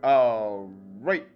All right.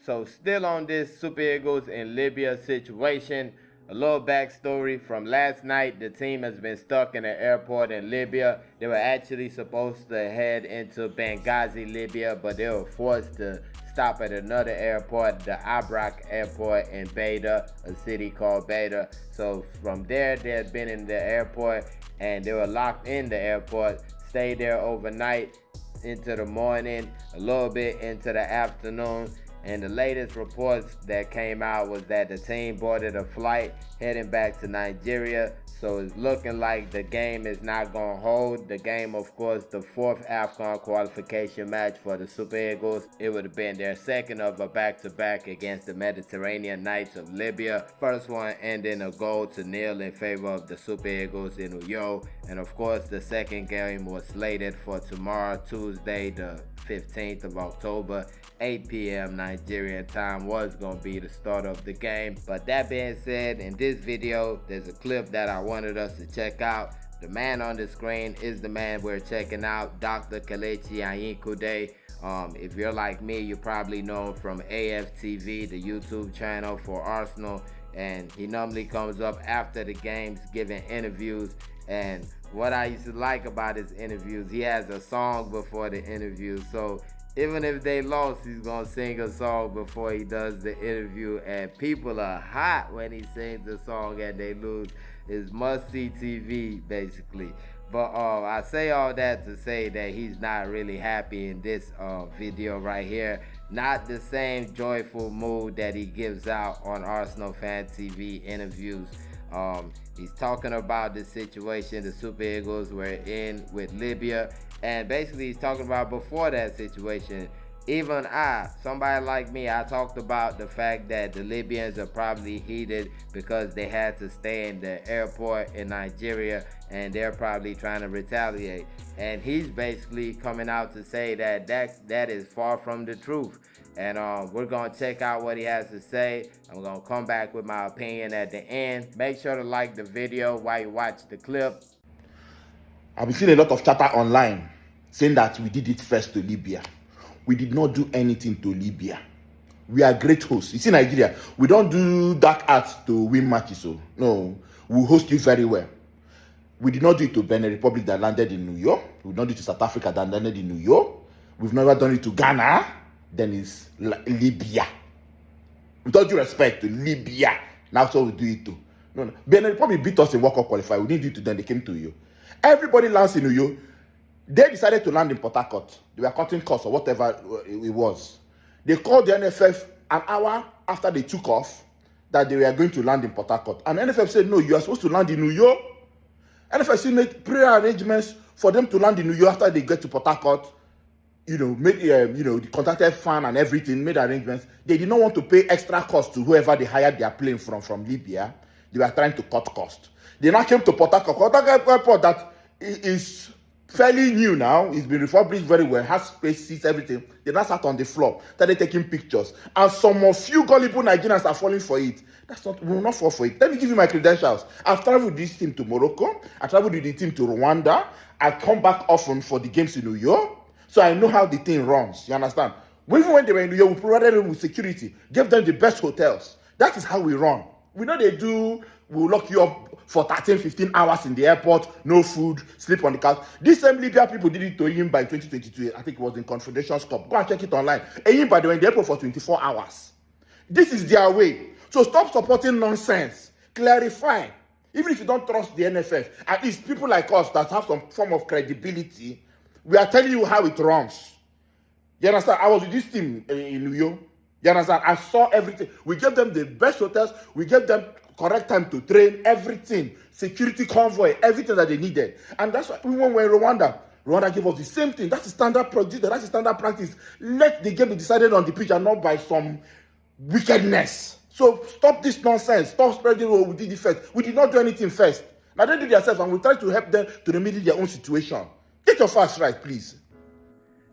So still on this Super Eagles in Libya situation. A little backstory from last night. The team has been stuck in an airport in Libya. They were actually supposed to head into Benghazi, Libya, but they were forced to stop at another airport, the Abrak airport in Beta, a city called Beta. So from there, they had been in the airport and they were locked in the airport, stayed there overnight into the morning, a little bit into the afternoon. And the latest reports that came out was that the team boarded a flight heading back to Nigeria. So it's looking like the game is not going to hold. The game, of course, the fourth AFCON qualification match for the Super Eagles. It would have been their second of a back-to-back against the Mediterranean Knights of Libya. First one ending a 0-0 in favor of the Super Eagles in Uyo. And of course, the second game was slated for tomorrow, Tuesday, the 15th of October. 8 p.m. Nigerian time was going to be the start of the game. But that being said, in this video, there's a clip that I wanted us to check out. The man on the screen is the man we're checking out, Dr. Kelechi Anyikude. If you're like me, you probably know him from AFTV, the YouTube channel for Arsenal. And he normally comes up after the games giving interviews. And what I used to like about his interviews, he has a song before the interview. So even if they lost, he's gonna sing a song before he does the interview, and people are hot when he sings the song and they lose. It's must-see TV, basically. But I say all that to say that he's not really happy in this video right here. Not the same joyful mood that he gives out on Arsenal Fan TV interviews. He's talking about the situation the Super Eagles were in with Libya, and basically he's talking about before that situation. Even somebody like me, I talked about the fact that the Libyans are probably heated because they had to stay in the airport in Nigeria and they're probably trying to retaliate. And he's basically coming out to say that that is far from the truth. And we're going to check out what he has to say. I'm going to come back with my opinion at the end. Make sure to like the video while you watch the clip. I've been seeing a lot of chatter online saying that we did it first to Libya. We did not do anything to Libya. We are great hosts. You see, Nigeria, we don't do dark arts to win matches. So no, we host you very well. We did not do it to Benin Republic that landed in New York. We did not do it to South Africa that landed in New York. We've never done it to Ghana. Then it's Libya. With all due respect to Libya, now so we do it to. No. Benin Republic beat us in World Cup qualifier. We didn't do it to them. They came to you. Everybody lands in New York. They decided to land in Port Harcourt. They were cutting costs or whatever it was. They called the NFF an hour after they took off that they were going to land in Port Harcourt. And the NFF said, no, you are supposed to land in New York. NFF still made prayer arrangements for them to land in New York after they get to Port Harcourt. Made the contracted fan and everything, made arrangements. They did not want to pay extra cost to whoever they hired their plane from Libya. They were trying to cut cost. They now came to Port Harcourt. Port Harcourt airport that is fairly new now. It's been refurbished very well, has space, seats, everything. They now sat on the floor, started taking pictures. And some of you gullible Nigerians are falling for it. We will not fall for it. Let me give you my credentials. I've traveled with this team to Morocco. I traveled with the team to Rwanda. I come back often for the games in New York. So I know how the thing runs. You understand? Even when they were in New York, we provided them with security, gave them the best hotels. That is how we run. We know they do, we'll lock you up for 13, 15 hours in the airport, no food, sleep on the couch. These same Libya people did it to him by 2022. I think it was in Confederations Cup. Go and check it online. And by the way, in the airport for 24 hours. This is their way. So stop supporting nonsense. Clarify. Even if you don't trust the NFF, at least people like us that have some form of credibility, we are telling you how it runs. You understand? I was with this team in New York. You understand? I saw everything. We gave them the best hotels. We gave them correct time to train, everything. Security convoy, everything that they needed. And that's why we went in Rwanda. Rwanda gave us the same thing. That's the standard procedure. That's the standard practice. Let the game be decided on the pitch and not by some wickedness. So stop this nonsense. Stop spreading what we did it first. We did not do anything first. Now they did it themselves, and we try to help them to remedy their own situation. Get your facts right, please.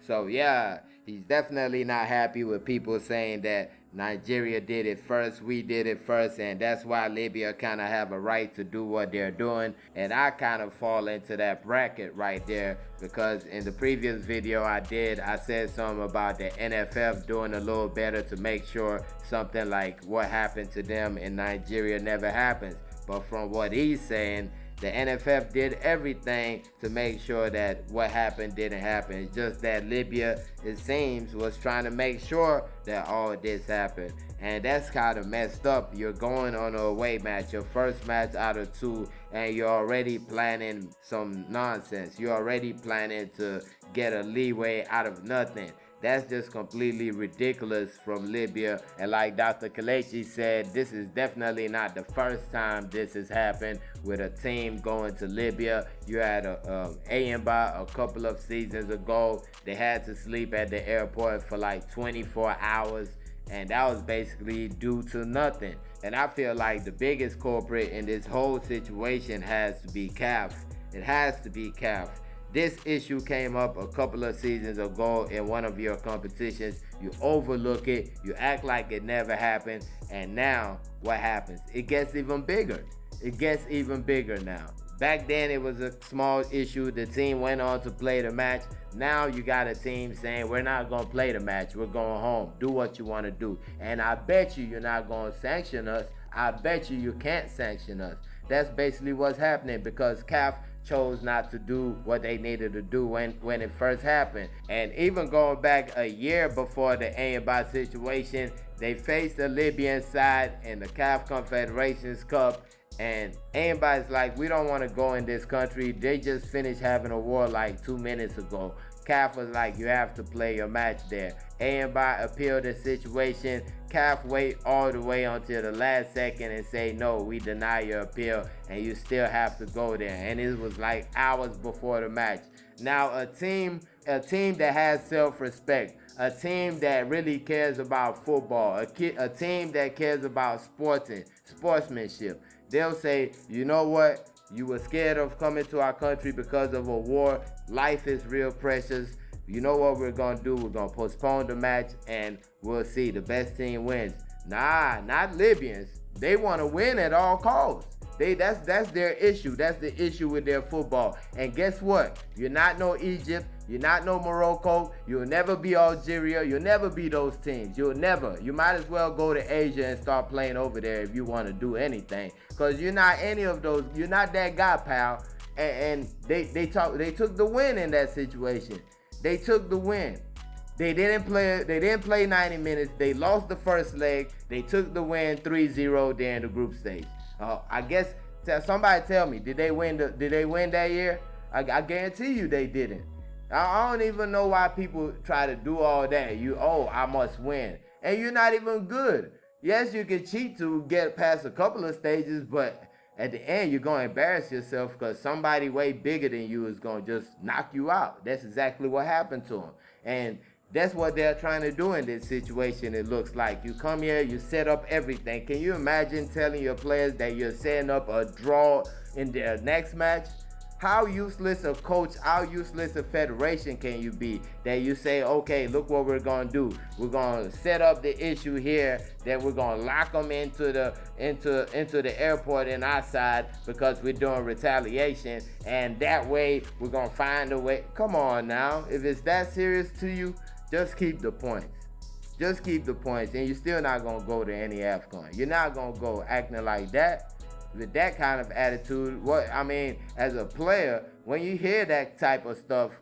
So yeah, He's definitely not happy with people saying that Nigeria did it first, we did it first, and that's why Libya kind of have a right to do what they're doing. And I kind of fall into that bracket right there because in the previous video I said something about the NFF doing a little better to make sure something like what happened to them in Nigeria never happens. But from what he's saying, the NFF did everything to make sure that what happened didn't happen. It's just that Libya, it seems, was trying to make sure that all this happened. And that's kind of messed up. You're going on an away match, your first match out of 2, and you're already planning some nonsense. You're already planning to get a leeway out of nothing. That's just completely ridiculous from Libya. And like Dr. Kelechi said, this is definitely not the first time this has happened with a team going to Libya. You had Ayimba a couple of seasons ago. They had to sleep at the airport for like 24 hours. And that was basically due to nothing. And I feel like the biggest culprit in this whole situation has to be CAF. It has to be CAF. This issue came up a couple of seasons ago in one of your competitions. You overlook it, you act like it never happened, and now what happens? It gets even bigger. It gets even bigger now. Back then it was a small issue. The team went on to play the match. Now you got a team saying, we're not going to play the match. We're going home. Do what you want to do. And I bet you're not going to sanction us. I bet you can't sanction us. That's basically what's happening because CAF chose not to do what they needed to do when it first happened. And even going back a year before the Ayimba situation, they faced the Libyan side in the CAF Confederations Cup. And Ayimba is like, we don't want to go in this country. They just finished having a war like 2 minutes ago. CAF was like, you have to play your match there. Ayimba appealed the situation. CAF wait all the way until the last second and say, no, we deny your appeal and you still have to go there. And it was like hours before the match. Now a team that has self-respect, a team that really cares about football, a team that cares about sportsmanship, they'll say, you know what? You were scared of coming to our country because of a war. Life is real precious. You know what we're going to do? We're going to postpone the match and we'll see. The best team wins. Nah, not Libyans. They want to win at all costs. That's their issue. That's the issue with their football. And guess what? You're not no Egypt. You're not no Morocco. You'll never be Algeria. You'll never be those teams. You'll never. You might as well go to Asia and start playing over there if you want to do anything. Because you're not any of those. You're not that guy, pal. And they took the win in that situation. They took the win. They didn't play 90 minutes. They lost the first leg. They took the win 3-0 during the group stage. I guess somebody tell me, did they win that year? I guarantee you they didn't. I don't even know why people try to do all that. I must win. And you're not even good. Yes, you can cheat to get past a couple of stages, but at the end, you're going to embarrass yourself because somebody way bigger than you is going to just knock you out. That's exactly what happened to them. And that's what they're trying to do in this situation, it looks like. You come here, you set up everything. Can you imagine telling your players that you're setting up a draw in their next match? How useless a coach, how useless a federation can you be that you say, okay, look what we're going to do. We're going to set up the issue here, that we're going to lock them into the airport in our side because we're doing retaliation. And that way, we're going to find a way. Come on now. If it's that serious to you, just keep the points. Just keep the points. And you're still not going to go to any AFCON. You're not going to go acting like that. With that kind of attitude, as a player, when you hear that type of stuff,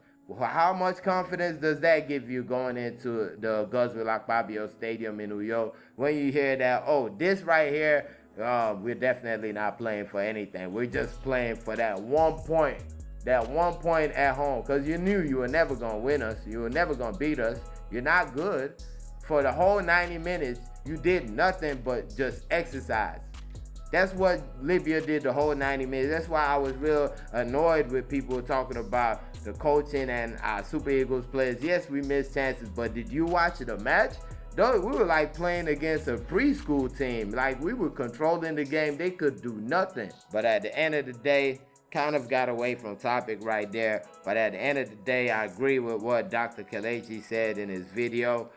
how much confidence does that give you going into the Godswill Akpabio Stadium in New York? When you hear that, this right here, we're definitely not playing for anything. We're just playing for that 1 point. That 1 point at home. Because you knew you were never going to win us. You were never going to beat us. You're not good. For the whole 90 minutes, you did nothing but just exercise. That's what Libya did the whole 90 minutes. That's why I was real annoyed with people talking about the coaching and our Super Eagles players. Yes, we missed chances, but did you watch the match? We were like playing against a preschool team. Like we were controlling the game. They could do nothing. But at the end of the day, kind of got away from topic right there, but at the end of the day, I agree with what Dr. Kelechi said in his video.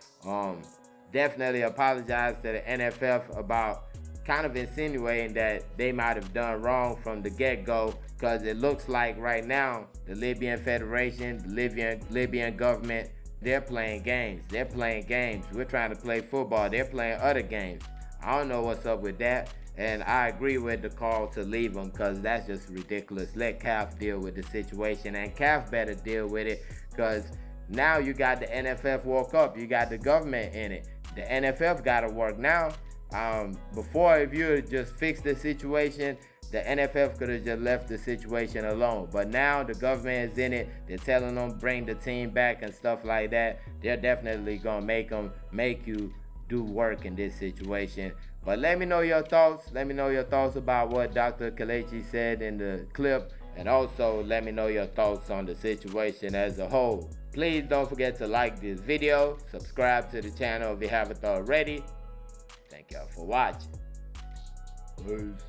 Definitely apologize to the NFF about kind of insinuating that they might have done wrong from the get-go, because it looks like right now the Libyan Federation, the Libyan government, they're playing games. They're playing games. We're trying to play football. They're playing other games. I don't know what's up with that. And I agree with the call to leave them, because that's just ridiculous. Let CAF deal with the situation, and CAF better deal with it, because now you got the NFF woke up. You got the government in it. The NFF got to work now. Before, if you had just fixed the situation, the NFF could have just left the situation alone. But now the government is in it. They're telling them bring the team back and stuff like that. They're definitely gonna make you do work in this situation. But let me know your thoughts. Let me know your thoughts about what Dr. Kelechi said in the clip, and also let me know your thoughts on the situation as a whole. Please don't forget to like this video, subscribe to the channel if you haven't already. Thank y'all for watching. Peace.